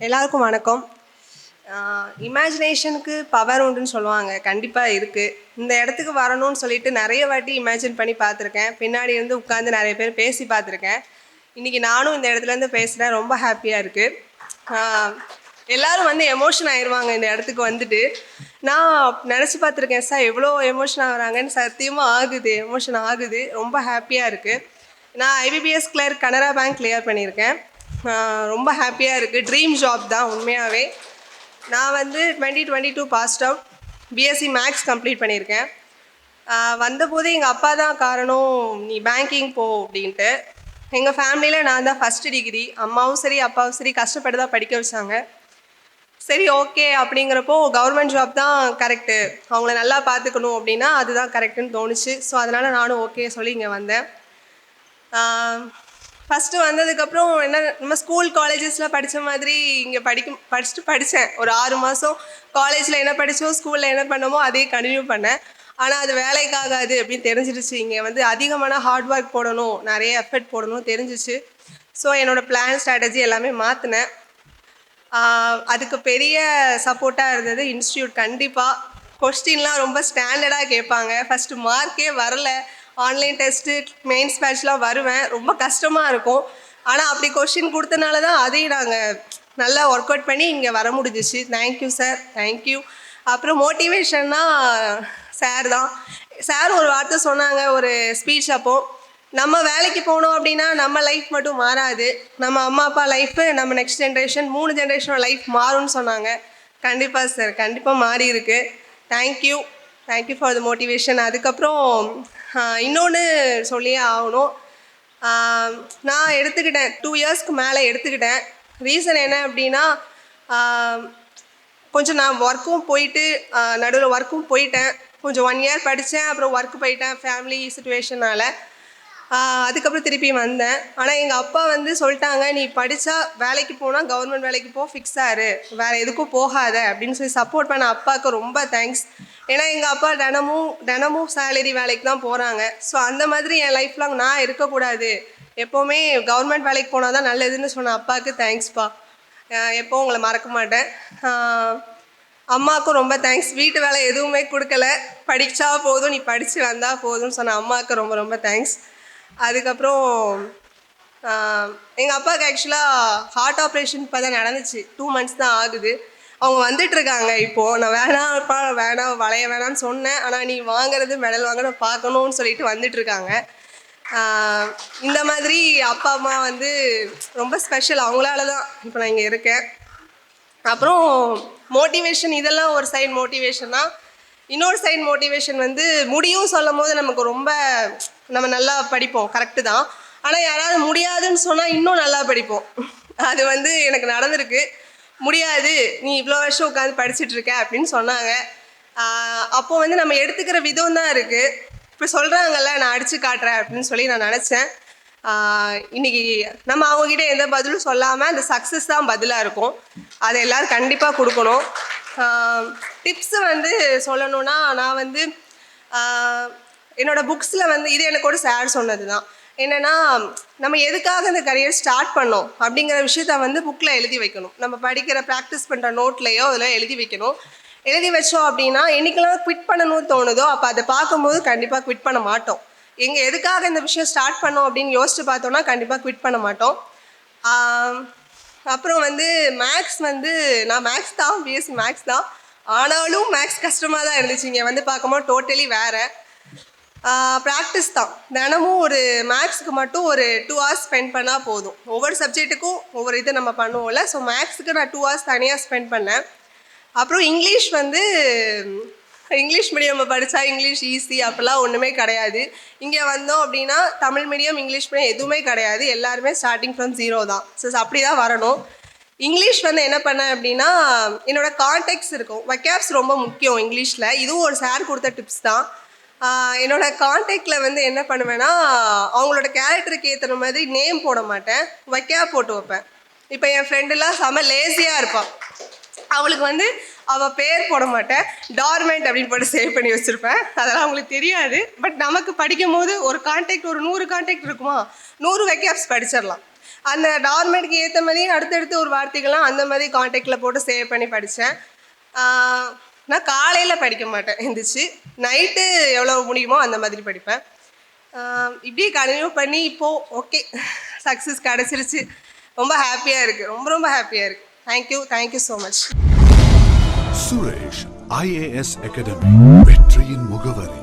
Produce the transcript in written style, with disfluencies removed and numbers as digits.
எல்லாருக்கும் வணக்கம். இமேஜினேஷனுக்கு பவர் உண்டுன்னு சொல்லுவாங்க. கண்டிப்பாக இருக்குது. இந்த இடத்துக்கு வரணும்னு சொல்லிட்டு நிறைய வாட்டி இமேஜின் பண்ணி பார்த்துருக்கேன். பின்னாடி இருந்து உட்காந்து நிறைய பேர் பேசி பார்த்துருக்கேன். இன்றைக்கி நானும் இந்த இடத்துலேருந்து பேசுகிறேன். ரொம்ப ஹாப்பியாக இருக்குது. எல்லோரும் வந்து எமோஷன் ஆயிடுவாங்க இந்த இடத்துக்கு வந்துட்டு. நான் நினச்சி பார்த்துருக்கேன், சார் எவ்வளோ எமோஷன் ஆகுறாங்கன்னு. சத்தியமாக ஆகுது, எமோஷன் ஆகுது. ரொம்ப ஹாப்பியாக இருக்குது. நான் IBPS clerk Canara bank clear பண்ணியிருக்கேன். ரொம்ப ஹாப்பியாக இருக்குது. ட்ரீம் ஜாப் தான் உண்மையாகவே. நான் வந்து 2022 passed out, BSc maths complete பண்ணியிருக்கேன். வந்தபோது எங்கள் அப்பா தான் காரணம், நீ பேங்கிங் போ அப்படின்ட்டு. எங்கள் ஃபேமிலியில் நான் தான் ஃபஸ்ட்டு டிகிரி. அம்மாவும் சரி அப்பாவும் சரி கஷ்டப்பட்டு தான் படிக்க வச்சாங்க. சரி ஓகே அப்படிங்கிறப்போ கவர்மெண்ட் ஜாப் தான் கரெக்டு, அவங்கள நல்லா பார்த்துக்கணும் அப்படின்னா அதுதான் கரெக்டுன்னு தோணுச்சு. ஸோ அதனால் நானும் ஓகே சொல்லி இங்கே வந்தேன். ஃபஸ்ட்டு வந்ததுக்கப்புறம் என்ன, நம்ம ஸ்கூல் காலேஜஸில் படித்த மாதிரி இங்கே படித்தேன். ஒரு 6 மாதம் காலேஜில் என்ன படித்தோம், ஸ்கூலில் என்ன பண்ணமோ அதே கண்டினியூ பண்ணேன். ஆனால் அது வேலைக்காகாது அப்படின்னு தெரிஞ்சிடுச்சு. இங்கே வந்து அதிகமான ஹார்ட் ஒர்க் போடணும், நிறைய எஃபர்ட் போடணும் தெரிஞ்சிச்சு. ஸோ என்னோடய பிளான் ஸ்ட்ராட்டஜி எல்லாமே மாற்றினேன். அதுக்கு பெரிய சப்போர்ட்டாக இருந்தது இன்ஸ்டியூட். கண்டிப்பாக கொஸ்டின்லாம் ரொம்ப ஸ்டாண்டர்டாக கேட்பாங்க. ஃபஸ்ட்டு மார்க்கே வரல. ஆன்லைன் டெஸ்ட்டு மெயின்ஸ் பேட்ச்லாம் வருவேன், ரொம்ப கஷ்டமாக இருக்கும். ஆனால் அப்படி கொஸ்டின் கொடுத்தனால தான் அதையும் நாங்கள் நல்லா ஒர்க் அவுட் பண்ணி இங்கே வர முடிஞ்சிச்சு. Thank you sir, thank you. அப்புறம் மோட்டிவேஷன்னா சார் தான். சார் ஒரு வார்த்தை சொன்னாங்க ஒரு ஸ்பீச் அப்போது, நம்ம வேலைக்கு போனோம் அப்படின்னா நம்ம லைஃப் மட்டும் மாறாது, நம்ம அம்மா அப்பா லைஃபு, நம்ம நெக்ஸ்ட் ஜென்ரேஷன் 3 ஜென்ரேஷனோட லைஃப் மாறும்னு சொன்னாங்க. கண்டிப்பாக சார், கண்டிப்பாக மாறி இருக்குது. Thank you, thank you for the motivation. அதுக்கப்புறம் இன்னொன்று சொல்லியே ஆகணும். நான் எடுத்துக்கிட்டேன் 2 இயர்ஸ்க்கு மேலே எடுத்துக்கிட்டேன். ரீசன் என்ன அப்படின்னா, கொஞ்சம் நான் ஒர்க்கும் போயிட்டு நடுவில் ஒர்க்கும் போயிட்டேன். கொஞ்சம் 1 இயர் படித்தேன், அப்புறம் ஒர்க்கு போயிட்டேன் ஃபேமிலி சுச்சுவேஷனால். அதுக்கப்புறம் திருப்பி வந்தேன். ஆனால் எங்கள் அப்பா வந்து சொல்லிட்டாங்க, நீ படித்தா வேலைக்கு போனால் கவர்மெண்ட் வேலைக்கு போ, ஃபிக்ஸாரு, வேறு எதுக்கும் போகாத அப்படின்னு சொல்லி சப்போர்ட் பண்ண அப்பாவுக்கு ரொம்ப தேங்க்ஸ். ஏன்னா எங்கள் அப்பா தினமும் சேலரி வேலைக்கு தான் போகிறாங்க. ஸோ அந்த மாதிரி என் லைஃப் லாங் நான் இருக்கக்கூடாது, எப்போவுமே கவர்மெண்ட் வேலைக்கு போனால் தான் நல்லதுன்னு சொன்ன அப்பாவுக்கு தேங்க்ஸ்ப்பா. எப்போவும் உங்களை மறக்க மாட்டேன். அம்மாவுக்கும் ரொம்ப தேங்க்ஸ். வீட்டு வேலை எதுவுமே கொடுக்கல, படித்தா போதும், நீ படித்து வந்தால் போதும்னு சொன்ன அம்மாவுக்கு ரொம்ப ரொம்ப தேங்க்ஸ். அதுக்கப்புறம் எங்கள் அப்பாவுக்கு ஆக்சுவலாக ஹார்ட் ஆப்ரேஷன் இப்போ தான் நடந்துச்சு. 2 மந்த்ஸ் தான் ஆகுது. அவங்க வந்துட்டுருக்காங்க இப்போது. நான் வேணாம் வளைய வேணான்னு சொன்னேன். ஆனால் நீ வாங்குறது மெடல் வாங்க நான் பார்க்கணுன்னு சொல்லிட்டு வந்துட்டுருக்காங்க. இந்த மாதிரி அப்பா அம்மா வந்து ரொம்ப ஸ்பெஷல். அவங்களால தான் இப்போ நான் இங்கே இருக்கேன். அப்புறம் மோட்டிவேஷன், இதெல்லாம் ஒரு சைடு மோட்டிவேஷன் தான். இன்னொரு சைடு மோட்டிவேஷன் வந்து முடியும் சொல்லும் போது நமக்கு ரொம்ப, நம்ம நல்லா படிப்போம், கரெக்டு தான். ஆனால் யாராவது முடியாதுன்னு சொன்னால் இன்னும் நல்லா படிப்போம். அது வந்து எனக்கு நடந்திருக்கு. முடியாது, நீ இவ்வளோ வருஷம் உட்காந்து படிச்சுட்ருக்க அப்படின்னு சொன்னாங்க. அப்போது வந்து நம்ம எடுத்துக்கிற விதம் தான் இருக்குது. இப்போ சொல்கிறாங்கல்ல, நான் அடித்து காட்டுறேன் அப்படின்னு சொல்லி நான் நினச்சேன். இன்றைக்கி நம்ம அவங்ககிட்ட எந்த பதிலும் சொல்லாமல் அந்த சக்ஸஸ் தான் பதிலாக இருக்கும். அதை எல்லோரும் கண்டிப்பாக கொடுக்கணும். டிப்ஸு வந்து சொல்லணுன்னா, நான் வந்து என்னோடய புக்ஸில் வந்து இது எனக்கு ஒரு சார் சொன்னது தான். என்னென்னா, நம்ம எதுக்காக இந்த கரியர் ஸ்டார்ட் பண்ணோம் அப்படிங்கிற விஷயத்த வந்து புக்கில் எழுதி வைக்கணும். நம்ம படிக்கிற ப்ராக்டிஸ் பண்ணுற நோட்லேயோ அதில் எழுதி வைக்கணும். எழுதி வச்சோம் அப்படின்னா என்றைக்கெல்லாம் குவிட் பண்ணணும்னு தோணுதோ அப்போ அதை பார்க்கும்போது கண்டிப்பாக குவிட் பண்ண மாட்டோம். எதுக்காக இந்த விஷயம் ஸ்டார்ட் பண்ணோம் அப்படின்னு யோசிச்சு பார்த்தோன்னா கண்டிப்பாக குவிட் பண்ண மாட்டோம். அப்புறம் வந்து மேக்ஸ் வந்து, நான் மேக்ஸ் தான், பிஎஸ்சி மேக்ஸ் தான். ஆனாலும் மேக்ஸ் கஷ்டமாக தான் இருந்துச்சு. இங்கே வந்து பார்க்கும்போது டோட்டலி வேறு. ப்ராக்டிஸ் தான். தினமும் ஒரு மேக்ஸுக்கு மட்டும் ஒரு 2 ஹவர்ஸ் ஸ்பெண்ட் பண்ணால் போதும். ஒவ்வொரு சப்ஜெக்ட்டுக்கும் ஒவ்வொரு இது நம்ம பண்ணுவோம்ல. ஸோ மேக்ஸுக்கு நான் 2 ஹவர்ஸ் தனியாக ஸ்பெண்ட் பண்ணேன். அப்புறம் இங்கிலீஷ் வந்து, இங்கிலீஷ் மீடியம் படித்தா இங்கிலீஷ் ஈஸி அப்படிலாம் ஒன்றுமே கிடையாது. இங்கே வந்தோம் அப்படின்னா தமிழ் மீடியம் இங்கிலீஷ் மீடியம் எதுவுமே கிடையாது. எல்லாருமே ஸ்டார்டிங் ஃப்ரம் 0 தான். ஸோ அப்படி தான் வரணும். இங்கிலீஷ் வந்து என்ன பண்ணேன் அப்படின்னா, என்னோடய கான்டெக்ட்ஸ் இருக்கும், வொக்காப்ஸ் ரொம்ப முக்கியம் இங்கிலீஷில். இதுவும் ஒரு சார் கொடுத்த டிப்ஸ் தான். என்னோடய கான்டெக்டில் வந்து என்ன பண்ணுவேன்னா, அவங்களோட கேரக்டருக்கு ஏற்றுற மாதிரி நேம் போட மாட்டேன், வொக்காப் போட்டு வைப்பேன். இப்போ என் ஃப்ரெண்டுலாம் செம லேசியாக இருப்பாள், அவளுக்கு வந்து அவள் பேர் போட மாட்டேன், டார்மெண்ட் அப்படின்னு போட்டு சேவ் பண்ணி வச்சுருப்பேன். அதெல்லாம் அவங்களுக்கு தெரியாது. பட் நமக்கு படிக்கும் போது ஒரு கான்டெக்ட், ஒரு 100 கான்டெக்ட் இருக்குமா, 100 வொக்காப்ஸ் படிச்சிடலாம். அந்த டார்மெண்ட்க்கு ஏற்ற மாதிரியே அடுத்தடுத்து ஒரு வார்த்தைகள்லாம் அந்த மாதிரி காண்டாக்டில் போட்டு சேவ் பண்ணி படித்தேன். நான் காலையில் படிக்க மாட்டேன் எந்திரிச்சு, நைட்டு எவ்வளோ முடியுமோ அந்த மாதிரி படிப்பேன். இப்படியே கண்டினியூ பண்ணி இப்போது ஓகே சக்ஸஸ் கிடச்சிருச்சு. ரொம்ப ஹாப்பியாக இருக்குது, ரொம்ப ரொம்ப ஹாப்பியாக இருக்குது. Thank you so much. Suresh IAS academy, வெற்றியின் முகவரி.